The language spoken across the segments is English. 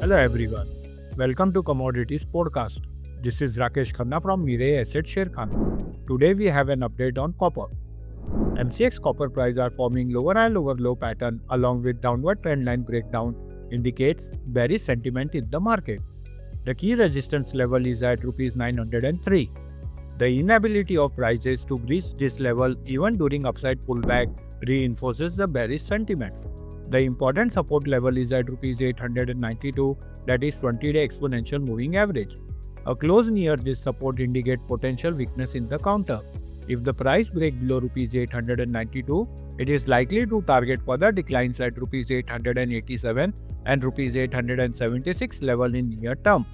Hello everyone, welcome to Commodities Podcast. This is Rakesh Khanna from Mirae Asset Sharekhan. Today we have an update on copper. MCX Copper price are forming lower and lower low pattern along with downward trendline breakdown indicates bearish sentiment in the market. The key resistance level is at Rs 903. The inability of prices to breach this level even during upside pullback reinforces the bearish sentiment. The important support level is at Rs 892, that is 20-day exponential moving average. A close near this support indicates potential weakness in the counter. If the price breaks below Rs 892, it is likely to target further declines at Rs 887 and Rs 876 level in near term.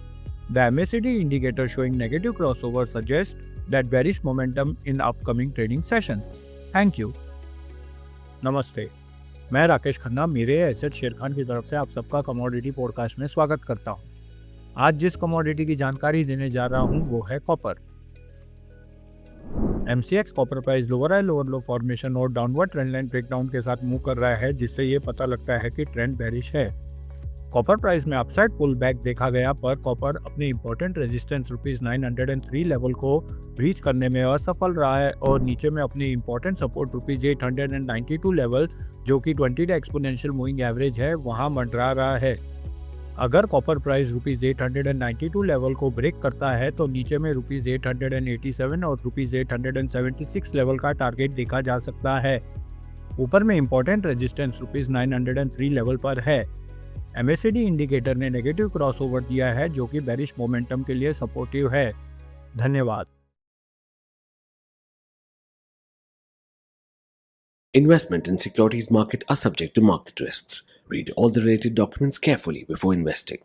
The MACD indicator showing negative crossover suggests that bearish momentum in upcoming trading sessions. Thank you. नमस्ते, मैं Rakesh Khanna Mirae Asset Sharekhan की तरफ से आप सबका commodity podcast में स्वागत करता हूं। आज जिस कमोडिटी की जानकारी देने जा रहा हूं वो है copper. MCX copper price lower है लोअर लो फॉर्मेशन और डाउनवर्ड ट्रेंड लाइन ब्रेकडाउन के साथ मूव कर रहा है, जिससे ये पता लगता है कि ट्रेंड बेरिश है। कॉपर प्राइस में अपसाइड पुल बैक देखा गया, पर कॉपर अपने इंपॉर्टेंट रेजिस्टेंस Rs 903 लेवल को ब्रीच करने में असफल रहा है और नीचे में अपनी इंपॉर्टेंट सपोर्ट Rs 892 लेवल, जो कि 20-डे एक्सपोनेंशियल मूविंग एवरेज है, वहां मंडरा रहा है। अगर कॉपर प्राइस Rs 892 लेवल को ब्रेक करता है तो नीचे में Rs 887 और Rs 876 लेवल का टारगेट देखा जा सकता है। ऊपर में इंपॉर्टेंट रेजिस्टेंस Rs 903 लेवल पर है। MACD इंडिकेटर ने नेगेटिव क्रॉसओवर दिया है, जो कि बेरिश मोमेंटम के लिए सपोर्टिव है। धन्यवाद। Investment in securities market are subject to market risks. Read all the related documents carefully before investing.